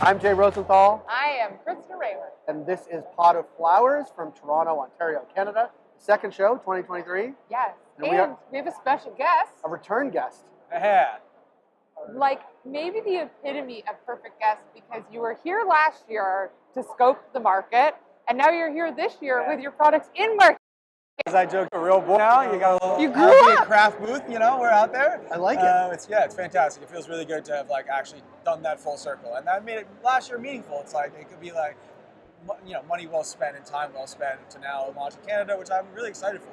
I'm Jay Rosenthal. I am Krista Raymer. And this is Pot of Flowers from Toronto, Ontario, Canada. Second show, 2023. Yes. And we have a special guest. A return guest. Yeah. Like maybe the epitome of perfect guest, because you were here last year to scope the market, and now you're here this year with your products in market. As I joke, a real boy now. You got a little You grew up. craft booth, we're out there. I like it. It's fantastic. It feels really good to have actually done that full circle, and that made it last year meaningful. It's like it could be money well spent and time well spent to now launch in Canada, which I'm really excited for,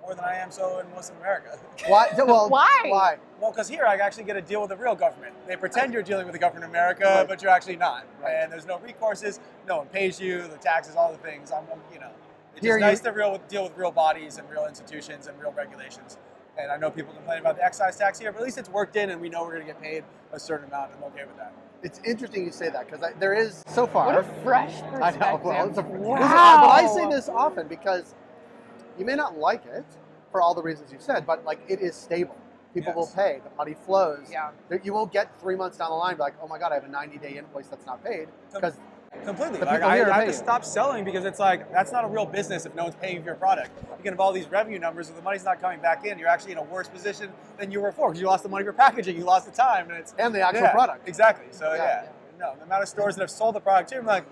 more than I am so in most of America. Why? Well, Why? Well, because here I actually get to deal with the real government. They pretend you're dealing with the government of America, but you're actually not. Right. And there's no recourses. No one pays you. The taxes, all the things. It's Here nice to deal with real bodies and real institutions and real regulations. And I know people complain about the excise tax here, but at least it's worked in, and we know we're going to get paid a certain amount. I'm okay with that. It's interesting you say that, because there is, so far... What a fresh perspective. I know. Well, Wow. But I say this often because you may not like it for all the reasons you said, but it is stable. People will pay. The money flows. Yeah. You won't get 3 months down the line like, oh my God, I have a 90-day invoice that's not paid, because Completely. The I people here are have paying. to stop selling because it's that's not a real business if no one's paying for your product. You can have all these revenue numbers, and the money's not coming back in. You're actually in a worse position than you were before because you lost the money for packaging, you lost the time, and the actual product. Exactly. So no, the amount of stores that have sold the product too, I'm like,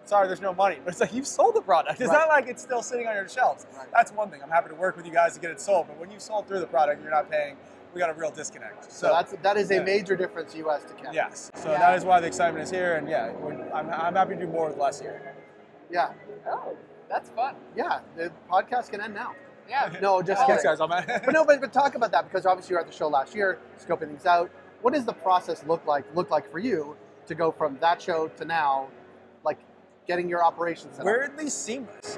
sorry, there's no money. But it's you've sold the product. It's not like it's still sitting on your shelves. Right. That's one thing. I'm happy to work with you guys to get it sold. But when you've sold through the product and you're not paying, we got a real disconnect. So that is a major difference, U.S. to Canada. Yes. So that is why the excitement is here, and I'm happy to do more with less here. Yeah. Oh, that's fun. Yeah. The podcast can end now. Yeah. No, just Thanks, kidding. guys. But talk about that, because obviously you were at the show last year, scoping things out. What does the process look like for you to go from that show to now, getting your operations set up? Weirdly seamless.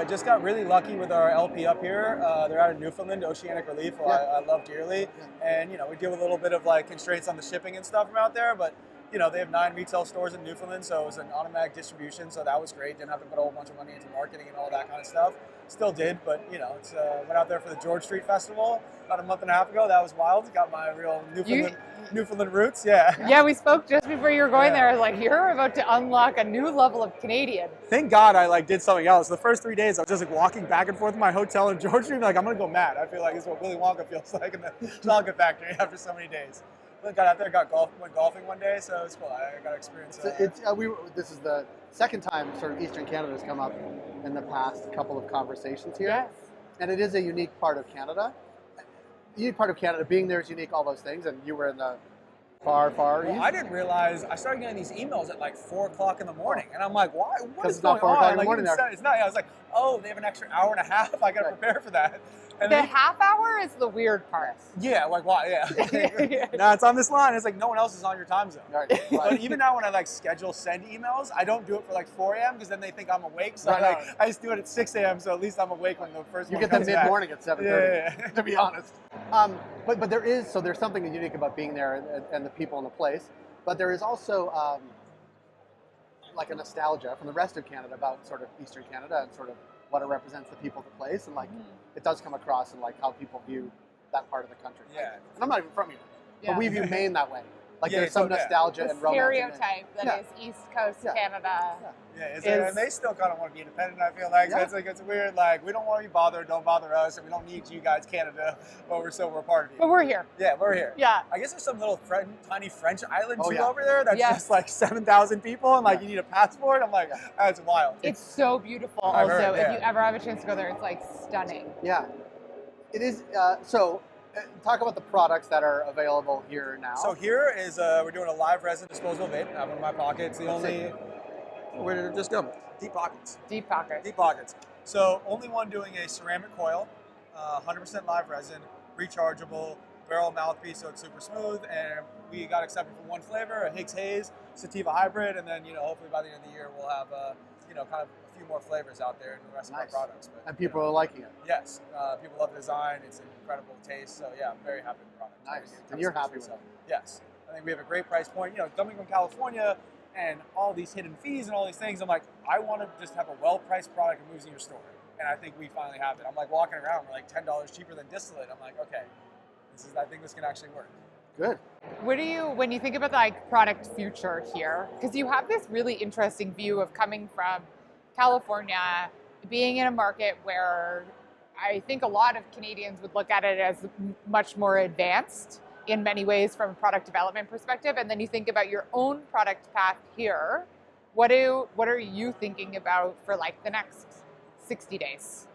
Just got really lucky with our LP up here. They're out of Newfoundland, Oceanic Relief, who I love dearly. And, we deal with a little bit of constraints on the shipping and stuff from out there, but they have 9 retail stores in Newfoundland, so it was an automatic distribution, so that was great. Didn't have to put a whole bunch of money into marketing and all that kind of stuff. Still did, but it's went out there for the George Street Festival about a month and a half ago. That was wild. Got my real Newfoundland roots. Yeah, we spoke just before you were going there. I was like, you're about to unlock a new level of Canadian. Thank God I did something else. The first 3 days I was just walking back and forth in my hotel in George Street. I'm gonna go mad. I feel like it's what Willy Wonka feels like in the chocolate factory after so many days. But got out there, went golfing one day, so it's cool. I got to experience it. This is the second time sort of Eastern Canada has come up in the past couple of conversations here. Yes. And it is a unique part of Canada. The unique part of Canada, being there is unique, all those things, and you were in the far east. I didn't realize, I started getting these emails at 4 o'clock in the morning, and I'm like, why? What is it's not going 4 o'clock on? in the morning there. It's not. I was like, oh, they have an extra hour and a half. I got to prepare for that. And The half hour is the weird part. Yeah, why? Yeah. No, it's on this line. It's no one else is on your time zone. Right. But even now when I schedule send emails, I don't do it for 4 a.m. because then they think I'm awake. So I just do it at 6 a.m. so at least I'm awake when the first one You get comes them mid-morning at 7:30, Yeah. to be honest. But there's something unique about being there and the people and the place. But there is also a nostalgia from the rest of Canada about sort of Eastern Canada and sort of what it represents, the people, the place, and it does come across in how people view that part of the country. Yeah. And I'm not even from here, but we view Maine that way. There's some nostalgia The and romance. stereotype that is East Coast Canada. And they still kind of want to be independent, I feel like. So it's weird, we don't want to be bothered, don't bother us, and we don't need you guys, Canada, but we're part of you. But we're here. Yeah, we're here. Yeah. I guess there's some little tiny French island over there that's just 7,000 people, and you need a passport. I'm like, that's wild. It's so beautiful. I've heard, if you ever have a chance to go there, it's stunning. Yeah. It is, talk about the products that are available here now. So here is, we're doing a live resin disposable vape. I have one in my pocket. It's the only, where did it just go? Deep pockets. Deep pockets. Deep pockets. So only one doing a ceramic coil, 100% live resin, rechargeable, barrel mouthpiece, so it's super smooth. And we got accepted for one flavor, a Higg's Haze, sativa hybrid, and then hopefully by the end of the year we'll have kind of a few more flavors out there in the rest of our products. But, and people are liking it. Yes, people love the design. It's an incredible taste. So yeah, I'm very happy with the product. Nice. And you're happy with it. Yes, I think we have a great price point. Coming from California and all these hidden fees and all these things, I'm like, I want to just have a well-priced product that moves in your store. And I think we finally have it. I'm walking around, we're $10 cheaper than distillate. I'm like, okay, I think this can actually work. Good. What do you, when you think about the like product future here, because you have this really interesting view of coming from California, being in a market where I think a lot of Canadians would look at it as much more advanced in many ways from a product development perspective, and then you think about your own product path here. What are you thinking about for like the next 60 days?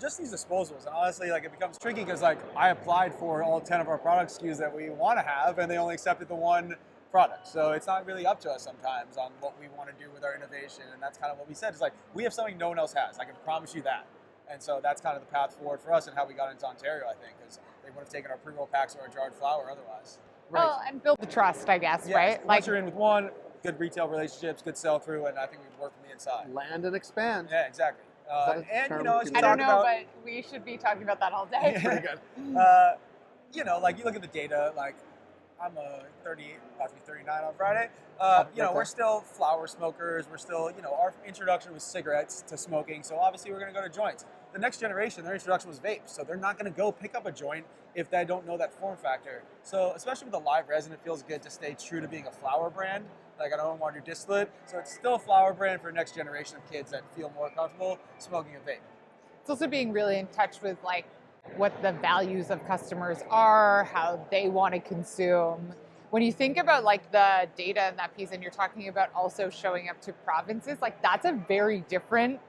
Just these disposals, and honestly, like it becomes tricky because like I applied for all 10 of our product SKUs that we want to have, and they only accepted the one product. So it's not really up to us sometimes on what we want to do with our innovation, and that's kind of what we said. Is like we have something no one else has. I can promise you that. And so that's kind of the path forward for us and how we got into Ontario, I think, because they would have taken our pre-roll packs or our jarred flour otherwise. Right. Well, and build the trust, I guess, Yeah, right? once you're in with one, good retail relationships, good sell-through, and I think we've worked from the inside. Land and expand. Yeah, exactly. And you know, as you I talk don't know, about, but we should be talking about that all day. Pretty good. you know, like you look at the data, like I'm 38, about to be 39 on Friday. You know, we're still flower smokers. We're still, you know, our introduction was cigarettes to smoking. So obviously we're going to go to joints. The next generation, their introduction was vapes. So they're not going to go pick up a joint if they don't know that form factor. So especially with the live resin, it feels good to stay true to being a flower brand. Like I don't want to do distillate. So it's still a flower brand for next generation of kids that feel more comfortable smoking a vape. It's also being really in touch with like what the values of customers are, how they want to consume. When you think about like the data in that piece, and you're talking about also showing up to provinces, like that's a very different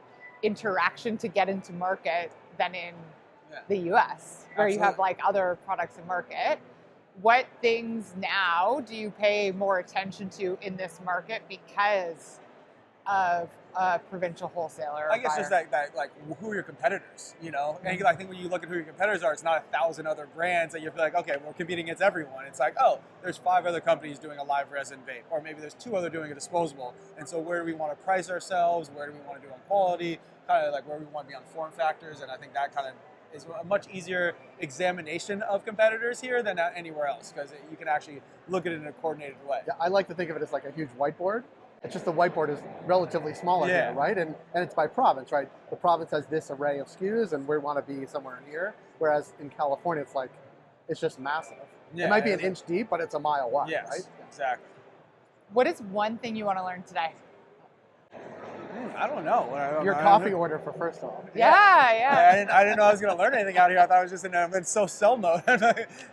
interaction to get into market than in the US, where Absolutely. you have like other products in market. What things now do you pay more attention to in this market because of a provincial wholesaler? I guess just that like who are your competitors, you know? And I think when you look at who your competitors are, it's not 1,000 other brands that you're like, okay, we're competing against everyone. It's like, oh, there's 5 other companies doing a live resin vape, or maybe there's 2 other doing a disposable. And so where do we want to price ourselves? Where do we want to do on quality? Kind of like where we want to be on form factors. And I think that kind of is a much easier examination of competitors here than anywhere else, because you can actually look at it in a coordinated way. Yeah, I like to think of it as like a huge whiteboard. It's just the whiteboard is relatively smaller here, right? And it's by province, right? The province has this array of SKUs, and we want to be somewhere in here. Whereas in California, it's like, it's just massive. Yeah, it might be an inch deep, but it's a mile wide, yes, right? Exactly. What is one thing you want to learn today? I don't know. Your coffee order for first off. Yeah. I didn't know I was going to learn anything out here. I thought I was just in sell mode,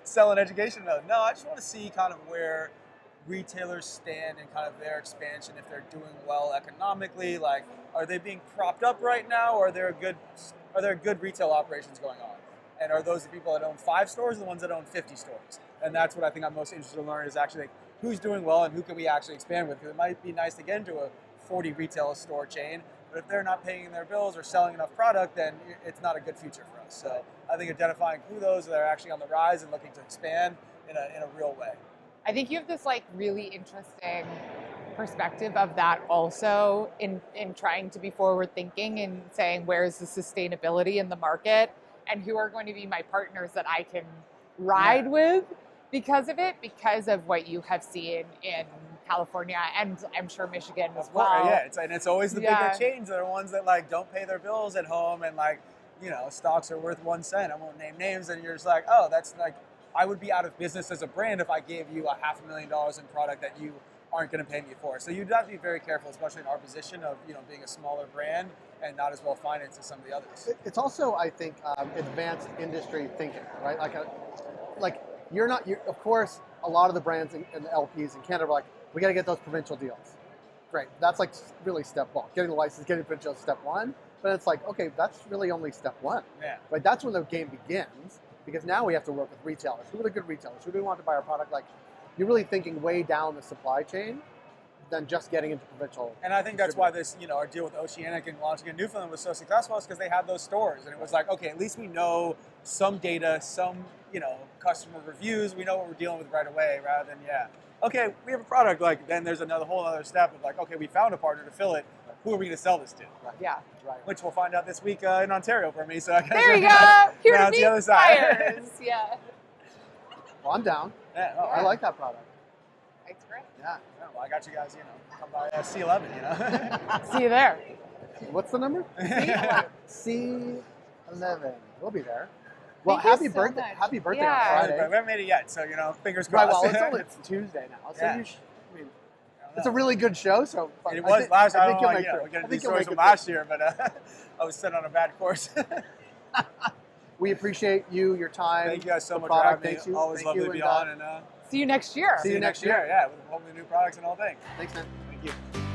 selling education mode. No, I just want to see kind of where retailers stand and kind of their expansion, if they're doing well economically. Like, are they being propped up right now, or are there good retail operations going on? And are those the people that own 5 stores or the ones that own 50 stores? And that's what I think I'm most interested in learning, is actually like, who's doing well and who can we actually expand with. Because it might be nice to get into a 40 retail store chain, but if they're not paying their bills or selling enough product, then it's not a good future for us. So I think identifying who those that are actually on the rise and looking to expand in a real way. I think you have this like really interesting perspective of that also in trying to be forward thinking and saying where's the sustainability in the market and who are going to be my partners that I can ride with because of it, because of what you have seen in California and I'm sure Michigan as well. Yeah, it's always the bigger chains that are ones that like don't pay their bills at home and like, you know, stocks are worth 1 cent. I won't name names, and you're just like, oh, that's like, I would be out of business as a brand if I gave you $500,000 in product that you aren't going to pay me for. So you'd have to be very careful, especially in our position of, you know, being a smaller brand and not as well financed as some of the others. It's also, I think, advanced industry thinking, right? Of course, a lot of the brands and the LPs in Canada are like, we got to get those provincial deals. Great. That's like really step 1. Getting the license, getting provincial is step 1. But it's like, okay, that's really only step 1. Yeah. Right? That's when the game begins, because now we have to work with retailers. Who are the good retailers? Who do we want to buy our product? Like, you're really thinking way down the supply chain than just getting into provincial. And I think that's why this, you know, our deal with Oceanic and launching in Newfoundland was so successful, is because they had those stores. And it was like, okay, at least we know some data, some, you know, customer reviews. We know what we're dealing with right away, rather than, okay, we have a product. Like, then there's whole other step of like, okay, we found a partner to fill it. Who are we going to sell this to? Right. Yeah. Right. Which we'll find out this week in Ontario for me. So I guess there you go. Here to the other side. buyers. Yeah. Well, I'm down. I like that product. It's great. Yeah. Well, I got you guys, you know, come by C11, you know. See you there. What's the number? C11. C11. We'll be there. Well, Thank you happy so birthday! much. Happy birthday Yeah. on Friday. We haven't made it yet, so fingers Right. crossed. Well, it's Tuesday now, so Yeah. I mean, it's a really good show. So It was last. I don't know. you'll Yeah, make we're getting I these think you'll stories make from it last year, but I was set on a bad course. We appreciate you, your time. Thank you guys so the much product. for having me. Thanks you. Always Thank lovely you, to be and, on, and See you next year. See you next year. Yeah, with hopefully new products and all things. Thanks, man. Thank you.